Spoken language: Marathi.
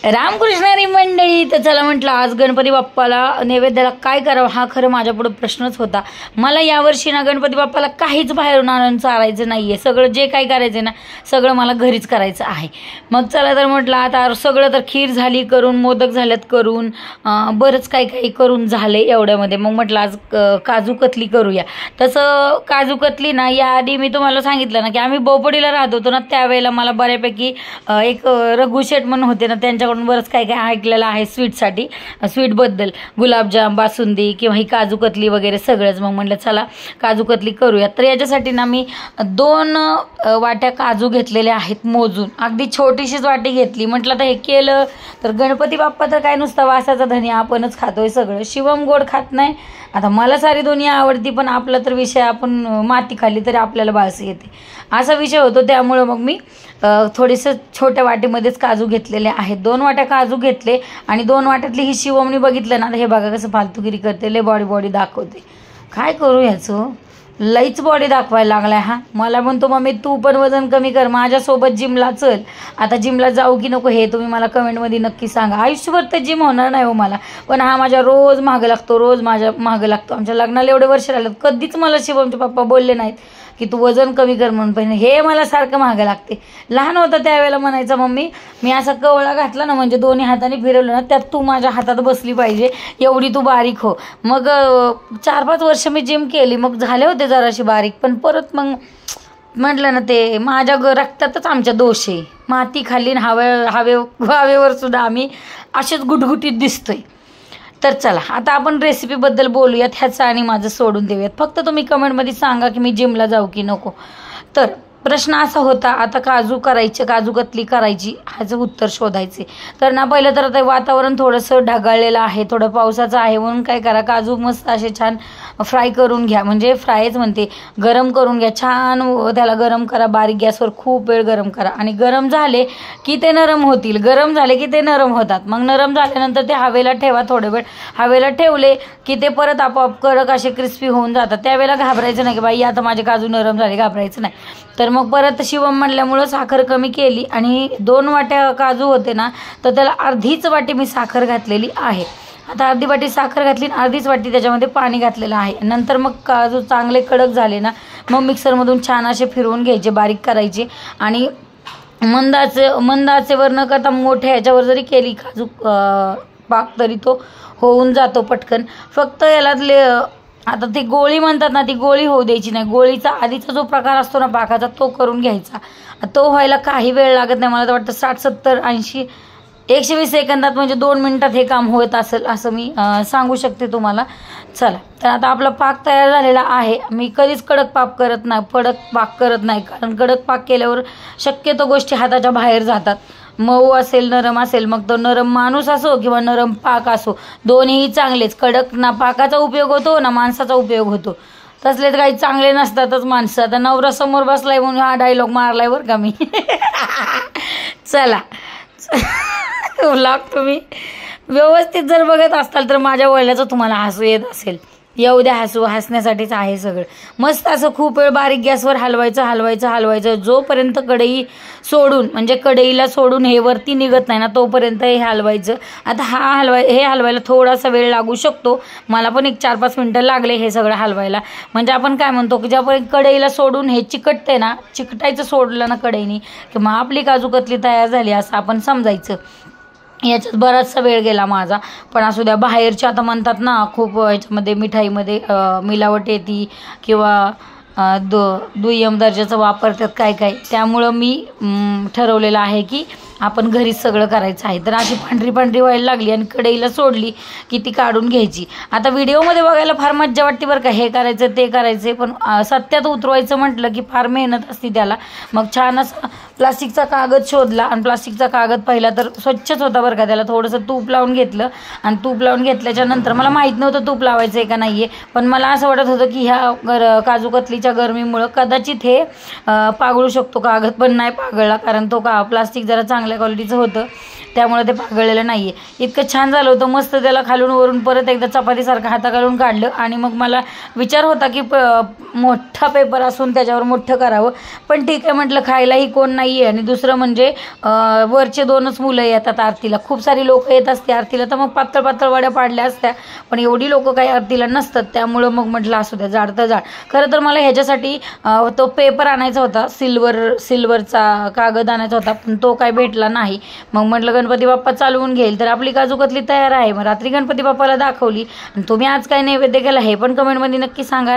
रामकृष्णारी मंडळी. तर चला म्हटलं आज गणपती बाप्पाला नैवेद्याला काय करावं हा खरं माझ्यापुढं प्रश्नच होता. मला यावर्षी ना गणपती बाप्पाला काहीच बाहेरून आणून चारायचं नाही आहे. सगळं जे काही करायचं ना सगळं मला घरीच करायचं आहे. मग चला तर म्हटलं आता सगळं तर खीर झाली करून, मोदक झाल्यात करून, बरंच काही करून झाले एवढ्यामध्ये. मग म्हटलं आज काजू कतली करूया. तसं काजू कतली ना याआधी मी तुम्हाला सांगितलं ना की आम्ही बोपडीला राहत होतो ना, त्यावेळेला मला बऱ्यापैकी एक रघु शेठ म्हणून होते ना, त्यांच्याकडून बरंच काय ऐकलेलं आहे स्वीटसाठी, स्वीटबद्दल, गुलाबजाम, बासुंदी किंवा ही काजू कतली वगैरे सगळंच. मग म्हटलं चला काजू कतली करूया. तर याच्यासाठी ना मी 2 वाट्या काजू घेतलेल्या आहेत मोजून. अगदी छोटीशीच वाटी घेतली. म्हटलं तर हे केलं तर गणपती बाप्पा तर काय नुसता वासाचा धनी, आपणच खातोय सगळं. शिवम गोड खात नाही. आता मला सारी दुनिया आवडती, पण आपला तर विषय, आपण माती खाल्ली तरी आपल्याला बाळस येते असा विषय होतो. त्यामुळं मग मी थोडेसे छोट्या वाटीमध्येच काजू घेतलेले आहेत. 2 वाट्या काजू घेतले आणि 2 वाट्यातली ही शिवमनी बघितलं ना, हे बघा कसं फालतूगिरी करते, लय बॉडी दाखवते. काय करू ह्याचं, लईच बॉडी दाखवायला लागलाय हा. मला म्हणतो मम्मी तू पण वजन कमी कर, माझ्यासोबत जिमला चल. आता जिमला जाऊ की नको हे तुम्ही मला कमेंटमध्ये नक्की सांगा. आयुष्यभर तर जिम होणार नाही हो मला, पण हा माझ्या रोज मागं लागतो, रोज माझ्या मागं लागतो. आमच्या लग्नाला एवढे वर्ष राहिलं, कधीच मला शिवमचे पप्पा बोलले नाहीत की तू वजन कमी कर म्हणून. पण हे मला सारखं मागं लागते. लहान होतं त्यावेळेला म्हणायचं मम्मी मी असा कवळा घातला ना, म्हणजे दोन्ही हाताने फिरवलं ना, त्यात तू माझ्या हातात बसली पाहिजे, एवढी तू बारीक हो. मग 4-5 वर्ष मी जिम केली, मग झाले होते जराशी बारीक. पण परत मग म्हटलं ना ते माझ्या रक्तातच आमच्या दोष आहे. माती खाल्ली हवेवर सुद्धा आम्ही असेच गुटगुटीत दिसतोय. तर चला आता आपण रेसिपीबद्दल बोलूयात. ह्याचं आणि माझं सोडून देऊयात. फक्त तुम्ही कमेंटमध्ये सांगा की मी जिमला जाऊ की नको. तर प्रश्न असा होता, आता काजू कतली करायची, ह्याचं उत्तर शोधायचे. तर ना पहिलं तर आता वातावरण थोडंसं ढगाळलेलं आहे, थोडं पावसाचं आहे, म्हणून काय करा, काजू मस्त असे छान फ्राय करून घ्या. म्हणजे फ्रायच म्हणते, गरम करून घ्या छान. त्याला गरम करा, बारीक गॅसवर खूप वेळ गरम करा. आणि गरम झाले की ते नरम होतील, गरम झाले की ते नरम होतात. मग नरम झाल्यानंतर ते हवेला ठेवा थोडे वेळ. हवेला ठेवले की ते परत आपोआप कडक असे क्रिस्पी होऊन जातात. त्यावेळेला घाबरायचं नाही की बाई आता माझे काजू नरम झाले, घाबरायचं नाही. तर मग परत शिवम म्हणल्यामुळं साखर कमी केली आणि 2 वाट्या काजू होते ना, तर त्याला अर्धीच वाटी मी साखर घातलेली आहे. आता अर्धी वाटी साखर घातली आणि अर्धीच वाटी त्याच्यामध्ये पाणी घातलेलं आहे. नंतर मग काजू चांगले कडक झाले ना, मग मिक्सरमधून छान असे फिरवून घ्यायचे, बारीक करायचे. आणि मंद आचेवर न करता मोठ्या ह्याच्यावर जरी केली काजू पाक तरी तो होऊन जातो पटकन. फक्त याला आता ती गोळी म्हणतात ना, ती गोळी होऊ द्यायची नाही. गोळीचा आधीचा जो प्रकार असतो ना पाकाचा, तो करून घ्यायचा. तो व्हायला काही वेळ लागत नाही. मला तर वाटतं 60, 70, 80, 120 सेकंदात, म्हणजे 2 मिनिटात हे काम होत असेल असं मी सांगू शकते तुम्हाला. चला तर आता आपला पाक तयार झालेला आहे. मी कधीच कडक पाक करत नाही, कारण कडक पाक केल्यावर शक्यतो गोष्टी हाताच्या बाहेर जातात. मऊ असेल, नरम असेल, मग तो नरम माणूस असो किंवा नरम पाक असो, दोन्हीही चांगलेच. कडक ना पाकाचा उपयोग होतो ना माणसाचा उपयोग होतो. तसले तर काही चांगले नसतातच माणसं. आता नवरा समोर बसलाय म्हणून हा डायलॉग मारलाय बरं का मी. चला व्लॉग तुम्ही व्यवस्थित जर बघत असताल तर माझ्या वडिलाचं तुम्हाला हसू येत असेल. येऊ द्या हसू, हसण्यासाठीच आहे सगळं. मस्त असं खूप वेळ बारीक गॅसवर हलवायचं जोपर्यंत कढई सोडून, म्हणजे कढईला सोडून हे वरती निघत नाही ना, तोपर्यंत हे हलवायचं. आता हे हलवायला थोडासा वेळ लागू शकतो. मला पण एक 4-5 मिनटं लागले हे सगळं हलवायला. म्हणजे आपण काय म्हणतो की ज्यापर्यंत कढईला सोडून हे चिकटते ना, चिकटायचं सोडलं ना कढईने, की मग आपली काजू कतली तयार झाली असं आपण समजायचं. याच्यात बराचसा वेळ गेला माझा, पण असू द्या. बाहेरच्या आता म्हणतात ना खूप ह्याच्यामध्ये मिठाईमध्ये मिलावट येते किंवा दुय्यम दर्जाचं वापरतात काय. त्यामुळं मी ठरवलेलं आहे की आपण घरीच सगळं करायचं आहे. तर अशी पांढरी व्हायला लागली आणि कढईला सोडली की ती काढून घ्यायची. आता व्हिडिओमध्ये बघायला फार मज्जा वाटते बरं का, हे करायचं ते करायचं, पण सत्यात उतरवायचं म्हटलं की फार मेहनत असते त्याला. मग छान असं प्लास्टिकचा कागद शोधला आणि प्लास्टिकचा कागद पहिला तर स्वच्छच होता बरं का. त्याला थोडंसं तूप लावून घेतलं आणि तूप लावून घेतल्याच्या नंतर मला माहीत नव्हतं तूप लावायचं आहे का नाही आहे, पण मला असं वाटत होतं की ह्या काजू कतलीच्या गरमीमुळं कदाचित हे पागळू शकतो कागद, पण नाही पागळला, कारण तो प्लास्टिक जरा चांगल्या क्वालिटीचं होतं. त्यामुळे ते पागळलेलं नाही आहे. इतकं छान झालं होतं, मस्त त्याला खालून वरून परत एकदा चपातीसारखं हाताखालून काढलं. आणि मग मला विचार होता की मोठा पेपर असून त्याच्यावर मोठं करावं, पण ठीक आहे म्हटलं, खायलाही कोण नाही आहे. आणि दुसरं म्हणजे वरचे 2च मुलं येतात आरतीला, खूप सारी लोक येत असते आरतीला, तर मग पातळ पातळ वड्या पाडल्या असत्या, पण एवढी लोक काही आरतीला नसतात. त्यामुळं मग म्हटलं असू द्या, जाड तर जाड. खरं तर मला ह्याच्यासाठी तो पेपर आणायचा होता, सिल्वरचा कागद आणायचा होता, पण तो काय भेटला नाही. मग म्हटलं गणपती बाप्पा चालवून घेईल, तर आपली काजू कतली तयार आहे. मग रात्री गणपती बाप्पाला दाखवली. आणि तुम्ही आज काय नैवेद्य केला हे पण कमेंटमध्ये नक्की सांगा.